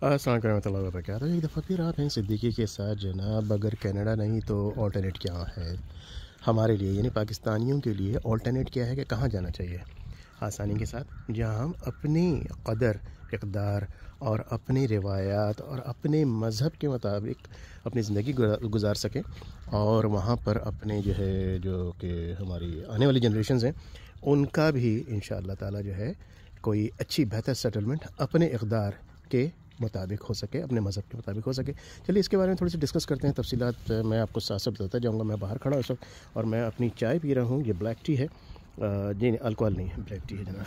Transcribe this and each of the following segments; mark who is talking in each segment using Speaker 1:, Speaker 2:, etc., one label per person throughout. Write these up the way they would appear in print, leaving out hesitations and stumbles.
Speaker 1: अस्सलाम वालेकुम रहमतुल्लाहि व बरकातहू। एक दफ़ा फिर आप हैं सिद्दीकी के साथ जनाब। अगर कनाडा नहीं तो ऑल्टरनेट क्या है हमारे लिए, यानी पाकिस्तानियों के लिए ऑल्टरनेट क्या है कि कहाँ जाना चाहिए आसानी के साथ, जहाँ हम अपनी कदर इक़दार और अपनी रिवायात और अपने मज़हब के मुताबिक अपनी ज़िंदगी गुजार सकें, और वहाँ पर अपने जो है जो कि हमारी आने वाली जनरेशन्स हैं उनका भी इंशाअल्लाह ताला जो है कोई अच्छी बेहतर सेटलमेंट अपने इक़दार के मुताबिक हो सके, अपने मज़हब के मुताबिक हो सके। चलिए इसके बारे में थोड़ी सी डिस्कस करते हैं, तफसीलात मैं आपको साथ साथ बताता जाऊँगा। मैं बाहर खड़ा हूँ इस वक्त और मैं अपनी चाय पी रहा हूँ। ये ब्लैक टी है, जी नहीं अल्कोहल नहीं है, ब्लैक टी है जनाब।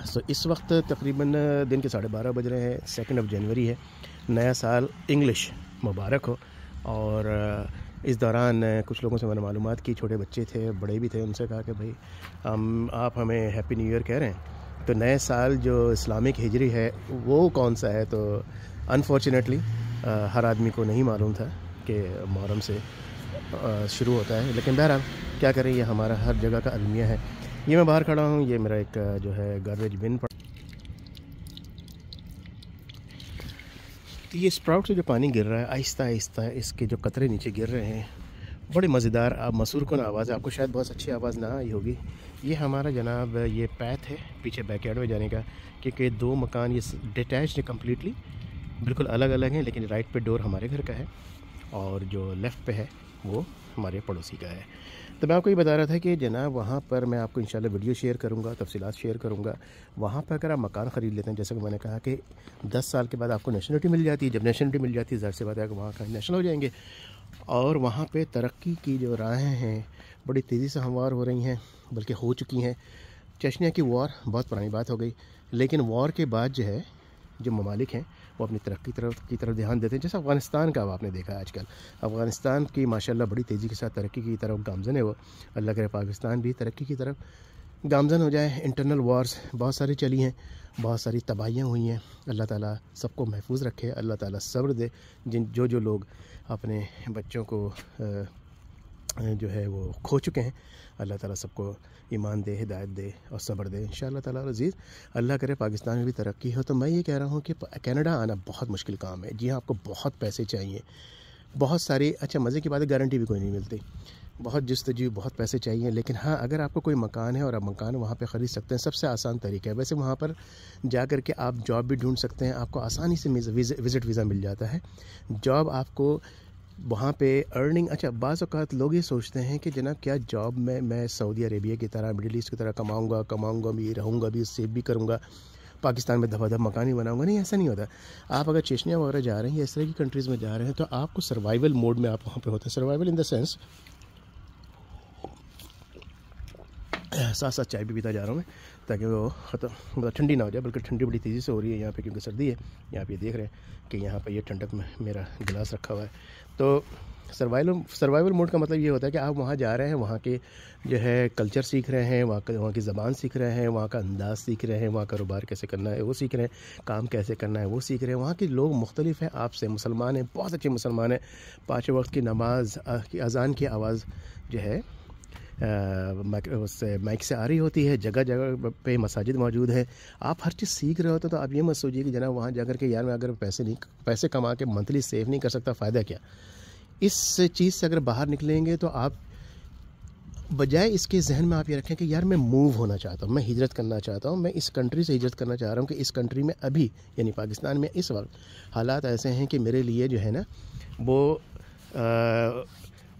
Speaker 1: सो इस वक्त तकरीबन दिन के 12:30 बज रहे हैं। 2 जनवरी है, नया साल इंग्लिश मुबारक हो। और इस दौरान कुछ लोगों से मैंने मालूमात की, छोटे बच्चे थे बड़े भी थे, उनसे कहा कि भाई आप हमें हैप्पी न्यू ईयर कह रहे हैं, तो नए साल जो इस्लामिक हिजरी है वो कौन सा है। तो अनफॉर्चुनेटली हर आदमी को नहीं मालूम था कि मुहर्रम से शुरू होता है, लेकिन बहरहाल क्या करें, ये हमारा हर जगह का अलमिया है। ये मैं बाहर खड़ा हूँ, ये मेरा एक जो है गार्बेज बिन पड़ा। तो ये स्प्राउट से जो पानी गिर रहा है आहिस्ता आहिस्ता, इसके जो कतरे नीचे गिर रहे हैं, बड़ी मज़ेदार मसूर कन आवाज़ है। आपको शायद बहुत अच्छी आवाज़ ना आई होगी। ये हमारा जनाब ये पैथ है पीछे बैकयार्ड में जाने का, क्योंकि 2 मकान ये डिटैच्ड है कम्प्लीटली, बिल्कुल अलग अलग हैं, लेकिन राइट पे डोर हमारे घर का है और जो लेफ़्ट पे है वो हमारे पड़ोसी का है। तो मैं आपको ये बता रहा था कि जनाब वहाँ पर मैं आपको इंशाल्लाह वीडियो शेयर करूँगा, तफसीलात शेयर करूँगा। वहाँ पर अगर आप मकान ख़रीद लेते हैं, जैसे कि मैंने कहा कि 10 साल के बाद आपको नेशनलिटी मिल जाती है। जब नेशनलिटी मिल जाती है ज़ाहिर सी बात है कि वहाँ का नेशनल हो जाएंगे, और वहाँ पे तरक्की की जो राहें हैं बड़ी तेज़ी से हमवार हो रही हैं, बल्कि हो चुकी हैं। चेचनिया की वॉर बहुत पुरानी बात हो गई, लेकिन वॉर के बाद जो है जो ममालिक हैं वो अपनी तरक्की की तरफ ध्यान देते हैं। जैसे अफ़गानिस्तान का आपने देखा आजकल, अफ़गानिस्तान की माशाल्लाह बड़ी तेज़ी के साथ तरक्की की तरफ गामज़न है वो। अल्लाह करे पाकिस्तान भी तरक्की की तरफ गामज़न हो जाए। इंटरनल वॉर्स बहुत सारी चली हैं, बहुत सारी तबाहियाँ हुई हैं। अल्लाह ताला सबको महफूज रखे, अल्लाह ताला सब्र दे। जो लोग अपने बच्चों को जो है वो खो चुके हैं, अल्लाह ताला सबको ईमान दे, हिदायत दे और सब्र दे इंशाअल्लाह ताला अज़ीज़। अल्लाह करे पाकिस्तान में भी तरक्की हो। तो मैं ये कह रहा हूँ कि कनाडा आना बहुत मुश्किल काम है। जी हाँ, आपको बहुत पैसे चाहिए, बहुत सारी, अच्छा मज़े की बात है, गारंटी भी कोई नहीं मिलती, बहुत जस्तजू, बहुत पैसे चाहिए। लेकिन हाँ, अगर आपको कोई मकान है और आप मकान वहाँ पे ख़रीद सकते हैं, सबसे आसान तरीका है। वैसे वहाँ पर जा कर के आप जॉब भी ढूंढ सकते हैं, आपको आसानी से विज़िट वीज़ा मिल जाता है। जॉब आपको वहाँ पे अर्निंग, अच्छा बाज़ औक़ात लोग ये सोचते हैं कि जनाब क्या जॉब में मैं सऊदी अरेबिया की तरह, मिडिल ईस्ट की तरह कमाऊँगा भी, रहूँगा भी, सेव भी करूँगा, पाकिस्तान में धबाधब मकान ही बनाऊँगा। नहीं, ऐसा नहीं होता। आप अगर चेचनिया वगैरह जा रहे हैं या इस तरह की कंट्रीज़ में जा रहे हैं तो आपको सर्वाइवल मोड में आप वहाँ पे होते हैं। सर्वाइवल इन द सेंस, साथ साथ चाय भी पीता जा रहा हूँ मैं, ताकि वो ख़त्म मतलब ठंडी ना हो जाए, बल्कि ठंडी बड़ी तेज़ी से हो रही है यहाँ पे, क्योंकि सर्दी है। यहाँ पे देख रहे हैं कि यहाँ पे ये ठंडक में मेरा गिलास रखा हुआ है। तो सर्वाइवल मोड का मतलब ये होता है कि आप वहाँ जा रहे हैं, वहाँ के जो है कल्चर सीख रहे हैं, वहाँ की ज़बान सीख रहे हैं, वहाँ का अंदाज़ सीख रहे हैं, वहाँ कारोबार कैसे करना है वो सीख रहे हैं, काम कैसे करना है वो सीख रहे हैं। वहाँ के लोग मुख्तलिफ हैं आपसे, मुसलमान हैं, बहुत अच्छे मुसलमान हैं। 5 वक्त की नमाज की अज़ान की आवाज़ जो है उससे माइक से आ रही होती है, जगह जगह पे मसाजिद मौजूद है। आप हर चीज़ सीख रहे होते तो आप ये मत सोचिए कि जनाब वहाँ जाकर के यार मैं अगर पैसे कमा के मंथली सेव नहीं कर सकता, फ़ायदा क्या। इस चीज़ से अगर बाहर निकलेंगे तो आप बजाय इसके जहन में आप ये रखें कि यार मैं मूव होना चाहता हूँ, मैं हिजरत करना चाहता हूँ, मैं इस कंट्री से हिजरत करना चाह रहा हूँ कि इस कंट्री में अभी यानी पाकिस्तान में इस वक्त हालात ऐसे हैं कि मेरे लिए जो है ना वो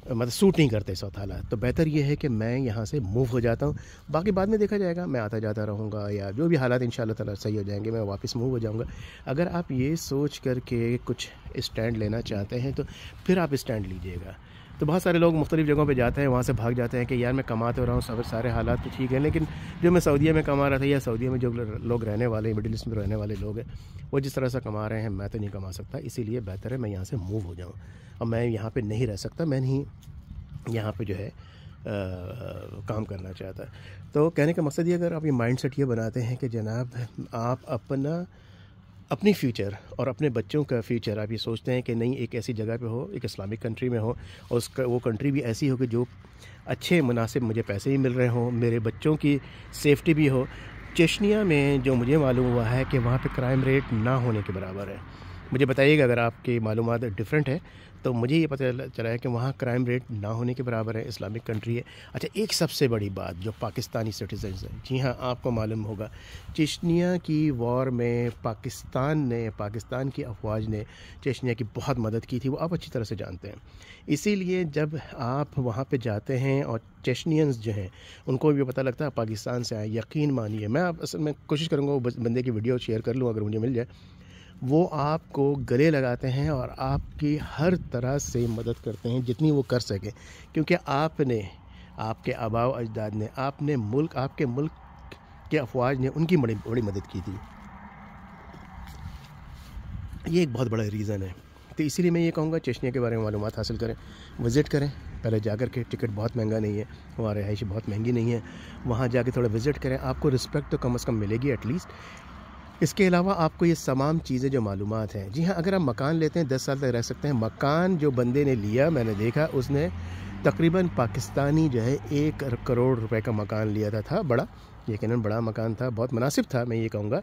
Speaker 1: मतलब सूट नहीं करते इस वक्त हालात। तो बेहतर ये है कि मैं यहाँ से मूव हो जाता हूँ, बाकी बाद में देखा जाएगा, मैं आता जाता रहूँगा या जो भी हालात इंशाअल्लाह ताला सही हो जाएंगे मैं वापस मूव हो जाऊँगा। अगर आप ये सोच करके कुछ स्टैंड लेना चाहते हैं तो फिर आप स्टैंड लीजिएगा। तो बहुत सारे लोग मुख्तलिफ़ जगहों पे जाते हैं, वहाँ से भाग जाते हैं कि यार मैं कमा तो रहा हूँ, सारे हालात तो ठीक है, लेकिन जो मैं सऊदीया में कमा रहा था या सऊदीया में जो लोग रहने वाले, मिडिल ईस्ट में रहने वाले लोग हैं, वो जिस तरह से कमा रहे हैं मैं तो नहीं कमा सकता। इसीलिए बेहतर है मैं यहाँ से मूव हो जाऊँ। और मैं यहाँ पर नहीं रह सकता, मैं नहीं यहाँ पे जो है काम करना चाहता है। तो कहने का मकसद ये, अगर आप ये माइंडसेट ये बनाते हैं कि जनाब आप अपनी फ्यूचर और अपने बच्चों का फ्यूचर आप ये सोचते हैं कि नहीं एक ऐसी जगह पे हो, एक इस्लामिक कंट्री में हो, और उसका वो कंट्री भी ऐसी हो कि जो अच्छे मुनासिब मुझे पैसे भी मिल रहे हों, मेरे बच्चों की सेफ्टी भी हो, چیچنیا میں جو مجھے معلوم ہوا ہے کہ وہاں پہ کرائم ریٹ نہ ہونے کے برابر ہے. مجھے بتائیے گا اگر آپ کی معلومات ڈفرینٹ ہے تو مجھے یہ پتہ چلا ہے کہ وہاں کرائم ریٹ نہ ہونے کے برابر ہے. اسلامک کنٹری ہے. اچھا ایک سب سے بڑی بات جو پاکستانی سٹیزنز ہیں, جی ہاں آپ کو معلوم ہوگا چیچنیا کی وار میں پاکستان کی افواج نے چیچنیا کی بہت مدد کی تھی, وہ آپ اچھی طرح سے جانتے ہیں. اسی لیے جب آپ وہاں پہ جاتے ہیں اور چیچنینز جو ہیں ان کو بھی پتہ لگتا ہے پاکستان سے آئے, یقین مانیے میں اصل میں کوشش کروں گا وہ بندے کی ویڈیو شیئر کر لوں اگر مجھے مل جائے. وہ آپ کو گلے لگاتے ہیں اور آپ کی ہر طرح سے مدد کرتے ہیں جتنی وہ کر سکیں, کیونکہ آپ کے آباء و اجداد نے آپ کے ملک کے افواج نے ان کی بڑی مدد کی تھی. یہ ایک بہت بڑا ریزن ہے. تو اسی لیے میں یہ کہوں گا چیچنیا کے بارے میں معلومات حاصل کریں, وزٹ کریں پہلے جا کر کے. ٹکٹ بہت مہنگا نہیں ہے, وہاں رہائش بہت مہنگی نہیں ہے. وہاں جا کے تھوڑا وزٹ کریں, آپ کو رسپیکٹ تو کم از کم ملے گی ایٹ لیسٹ. اس کے علاوہ آپ کو یہ تمام چیزیں جو معلومات ہیں, جی ہاں اگر آپ مکان لیتے ہیں 10 سال تک رہ سکتے ہیں. مکان جو بندے نے لیا میں نے دیکھا اس نے تقریباً پاکستانی جو ہے 1 کروڑ روپے کا مکان لیا تھا. بڑا یقیناً بڑا مکان تھا, بہت مناسب تھا میں یہ کہوں گا,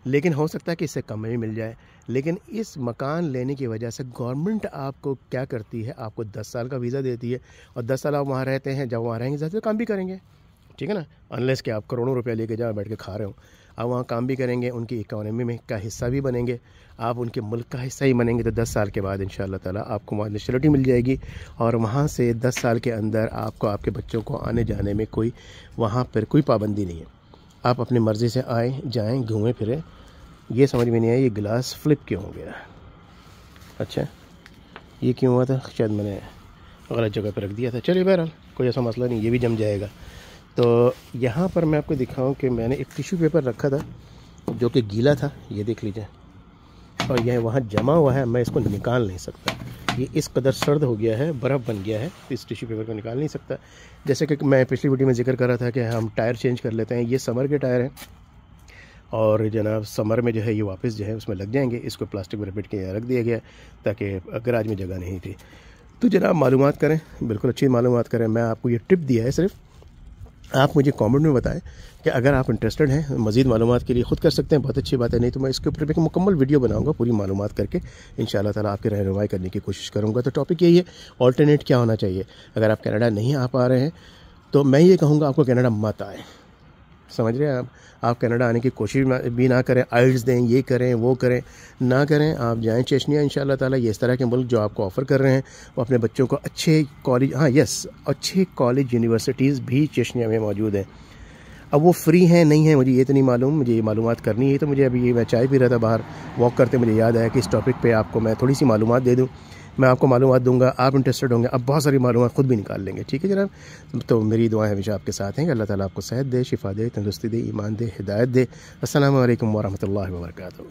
Speaker 1: لیکن ہو سکتا ہے کہ اس سے کم میں بھی مل جائے. لیکن اس مکان لینے کی وجہ سے گورنمنٹ آپ کو کیا کرتی ہے, آپ کو 10 سال کا ویزا دیتی ہے اور 10 سال آپ وہاں رہتے ہیں. جب وہاں رہیں گے زیادہ کام بھی کریں گے, ٹھیک ہے نا, انلیس کہ آپ کروڑوں روپے لے کے جہاں بیٹھ کے کھا رہے ہوں. آپ وہاں کام بھی کریں گے, ان کی اکانومی میں کا حصہ بھی بنیں گے, آپ ان کے ملک کا حصہ ہی بنیں گے. تو 10 سال کے بعد انشاءاللہ تعالیٰ آپ کو وہاں نیشنلٹی مل جائے گی اور وہاں سے 10 سال کے اندر آپ کو آپ کے بچوں کو آنے جانے میں وہاں پر کوئی پابندی نہیں ہے. آپ اپنی مرضی سے آئیں جائیں گھومیں پھریں. یہ سمجھ میں نہیں آیا یہ گلاس فلپ کیوں ہو گیا. اچھا یہ کیوں ہوا تھا, شاید میں نے غلط جگہ پہ رکھ دیا تھا. چلیے بہرحال کوئی ایسا مسئلہ نہیں, یہ بھی جم جائے گا. تو یہاں پر میں آپ کو دکھاؤں کہ میں نے ایک ٹیشو پیپر رکھا تھا جو کہ گیلا تھا, یہ دیکھ لیجیے, اور یہ وہاں جمع ہوا ہے, میں اس کو نکال نہیں سکتا. یہ اس قدر سرد ہو گیا ہے, برف بن گیا ہے, اس ٹیشو پیپر کو نکال نہیں سکتا. جیسے کہ میں پچھلی ویڈیو میں ذکر کر رہا تھا کہ ہم ٹائر چینج کر لیتے ہیں. یہ سمر کے ٹائر ہیں اور جناب سمر میں جو ہے یہ واپس جو ہے اس میں لگ جائیں گے. اس کو پلاسٹک میں لپیٹ کے یہاں رکھ دیا گیا تاکہ گراج میں جگہ نہیں تھی. تو جناب معلومات کریں, بالکل اچھی معلومات کریں. میں آپ کو یہ ٹپ دیا ہے, صرف آپ مجھے کامنٹ میں بتائیں کہ اگر آپ انٹرسٹڈ ہیں مزید معلومات کے لیے خود کر سکتے ہیں, بہت اچھی بات ہے. نہیں تو میں اس کے اوپر ایک مکمل ویڈیو بناؤں گا پوری معلومات کر کے, انشاءاللہ تعالیٰ آپ کی رہنمائی کرنے کی کوشش کروں گا. تو ٹاپک یہی ہے, آلٹرنیٹ کیا ہونا چاہیے. اگر آپ کینیڈا نہیں آ پا رہے ہیں تو میں یہ کہوں گا آپ کو کینیڈا مت آئیں. سمجھ رہے ہیں آپ کینیڈا آنے کی کوشش بھی نہ کریں, آئلٹس دیں, یہ کریں وہ کریں, نہ کریں. آپ جائیں چیچنیا انشاءاللہ تعالیٰ. یہ اس طرح کے ملک جو آپ کو آفر کر رہے ہیں وہ اپنے بچوں کو اچھے کالج, اچھے کالج یونیورسٹیز بھی چیچنیا میں موجود ہیں. اب وہ فری ہیں نہیں ہیں مجھے یہ تو نہیں معلوم, مجھے یہ معلومات کرنی ہے. تو مجھے ابھی میں چائے پی رہا تھا باہر واک کرتے, مجھے یاد آیا کہ اس ٹاپک پہ آپ کو میں تھوڑی سی معلومات دے دوں. میں آپ کو معلومات دوں گا, آپ انٹرسٹڈ ہوں گے, اب بہت ساری معلومات خود بھی نکال لیں گے. ٹھیک ہے جناب, تو میری دعائیں ہمیشہ آپ کے ساتھ ہیں کہ اللہ تعالیٰ آپ کو صحت دے, شفا دے, تندرستی دے, ایمان دے, ہدایت دے. السلام علیکم ورحمۃ اللہ وبرکاتہ.